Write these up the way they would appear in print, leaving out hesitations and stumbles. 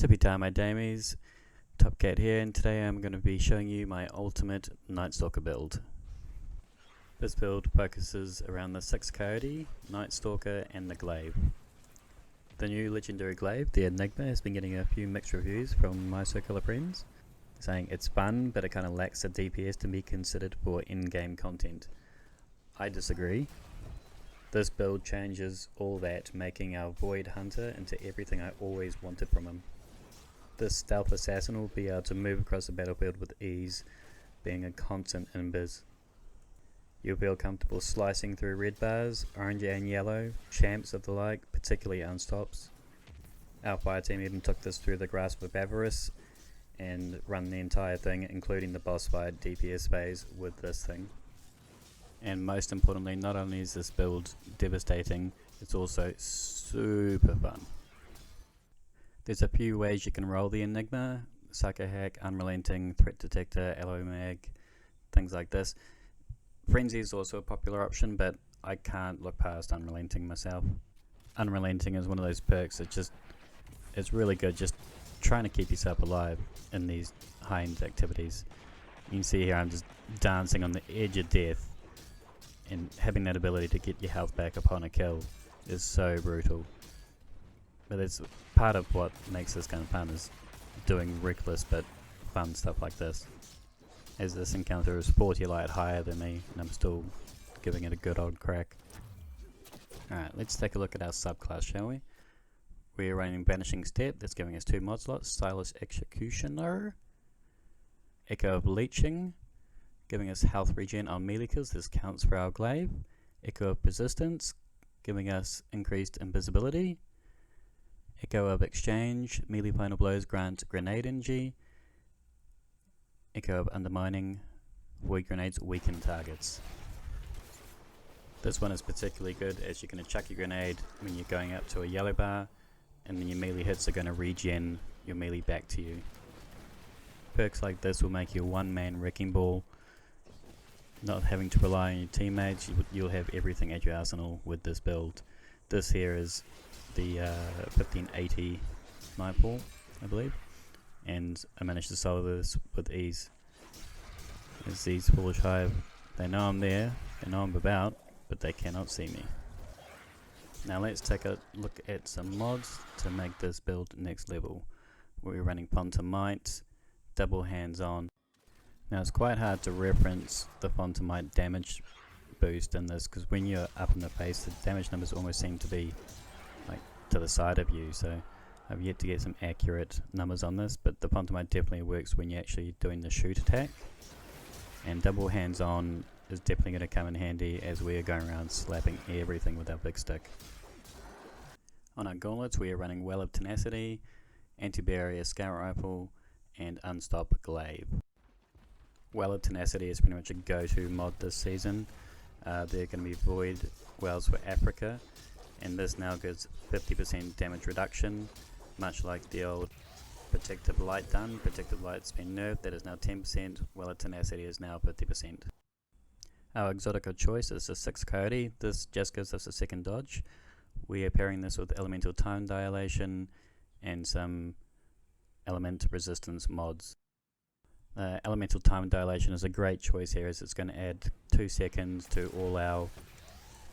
Tippy time, my damies. Top Cat here, and today I'm going to be showing you my ultimate Night Stalker build. This build focuses around the Sixth Coyote, Night Stalker, and the Glaive. The new legendary Glaive, the Enigma, has been getting a few mixed reviews from my circle of friends, saying it's fun, but it kind of lacks the DPS to be considered for in-game content. I disagree. This build changes all that, making our Void Hunter into everything I always wanted from him. This stealth assassin will be able to move across the battlefield with ease, being a constant invis. You'll feel comfortable slicing through red bars, orange and yellow, champs of the like, particularly unstops. Our fire team even took this through the Grasp of Avarice and run the entire thing, including the boss fight DPS phase, with this thing. And most importantly, not only is this build devastating, it's also super fun. There's a few ways you can roll the Enigma: Psycho Hack, Unrelenting, Threat Detector, Alloy Mag, things like this. Frenzy is also a popular option, but I can't look past Unrelenting myself. Unrelenting is one of those perks that it's really good just trying to keep yourself alive in these high-end activities. You can see here I'm just dancing on the edge of death, and having that ability to get your health back upon a kill is so brutal. But it's part of what makes this kind of fun, is doing reckless but fun stuff like this. As this encounter is 40 light higher than me, and I'm still giving it a good old crack. Alright, let's take a look at our subclass, shall we? We're running Vanishing Step, that's giving us 2 mod slots: Stylish Executioner, Echo of Leeching, giving us health regen on melee kills, this counts for our Glaive. Echo of Persistence, giving us increased invisibility. Echo of Exchange, melee final blows grant grenade energy. Echo of Undermining, void grenades weaken targets. This one is particularly good as you're going to chuck your grenade when you're going up to a yellow bar, and then your melee hits are going to regen your melee back to you. Perks like this will make you a one-man wrecking ball, not having to rely on your teammates. You'll have everything at your arsenal with this build. This here is the 1580 Nightfall, I believe, and I managed to solve this with ease. As these foolish hive, they know I'm there, they know I'm about, but they cannot see me. Now let's take a look at some mods to make this build next level. We're running Fonta Might, double hands on. Now it's quite hard to reference the Fonta Might damage boost in this, because when you're up in the face, the damage numbers almost seem to be like to the side of you, so I've yet to get some accurate numbers on this, but the Fonta Might definitely works when you're actually doing the shoot attack. And double hands on is definitely going to come in handy as we are going around slapping everything with our big stick. On our gauntlets we are running Well of Tenacity, Anti-Barrier Scout Rifle, and Unstop Glaive. Well of Tenacity is pretty much a go-to mod this season. They're going to be Void Wells for Africa, and this now gives 50% damage reduction, much like the old Protective Light done. Protective Light's been nerfed, that is now 10%, Well of Tenacity is now 50%. Our exotic of choice is the Sixth Coyote. This just gives us a second dodge. We are pairing this with Elemental Time Dilation and some Element Resistance mods. Elemental Time Dilation is a great choice here, as it's going to add 2 seconds to all our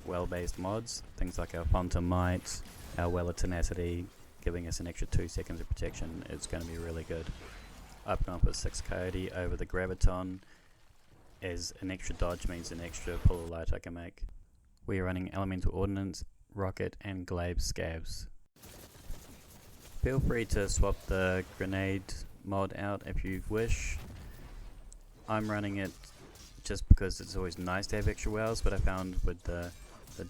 well-based mods, things like our Fonta Might, our Well of Tenacity, giving us an extra 2 seconds of protection. It's going to be really good. I've gone for Sixth Coyote over the Graviton, as an extra dodge means an extra pull of light I can make. We are running Elemental Ordnance, Rocket, and Glaive Scabs. Feel free to swap the grenade mod out if you wish. I'm running it just because it's always nice to have extra wells, but I found with the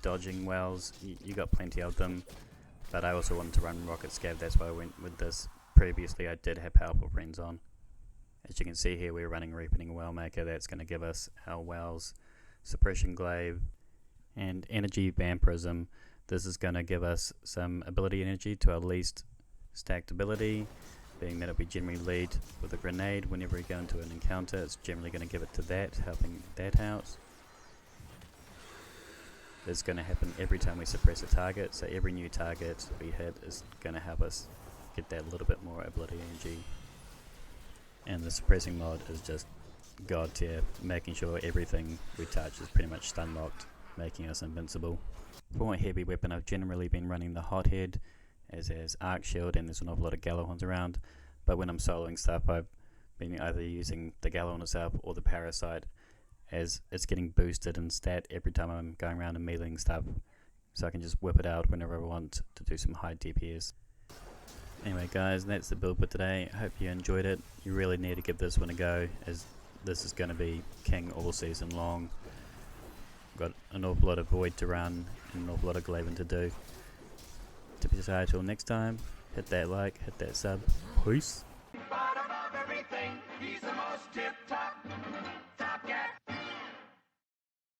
dodging wells, you got plenty of them. But I also wanted to run Rocket Scab, that's why I went with this. Previously I did have Powerful Friends on. As you can see here, we're running Reapening Wellmaker. That's going to give us our wells, Suppression Glaive, and Energy Vampirism. This is going to give us some ability energy to our least stacked ability, being that we generally lead with a grenade whenever we go into an encounter. It's generally going to give it to that, helping that out. is going to happen every time we suppress a target, so every new target we hit is going to help us get that little bit more ability energy. And the suppressing mod is just god tier, making sure everything we touch is pretty much stun locked, making us invincible. For my heavy weapon, I've generally been running the hothead, as there's arc shield and there's an awful lot of Gallahorns around, but when I'm soloing stuff I've been either using the Gallahorn itself or the Parasite, as it's getting boosted in stat every time I'm going around and meleeing stuff, so I can just whip it out whenever I want to do some high DPS. Anyway guys, that's the build for today. I hope you enjoyed it. You really need to give this one a go, as this is going to be king all season long. Got an awful lot of Void to run and an awful lot of Glaven to do. To be decided till next time, hit that like, hit that sub. Peace. Bottom of everything, he's the most tip top.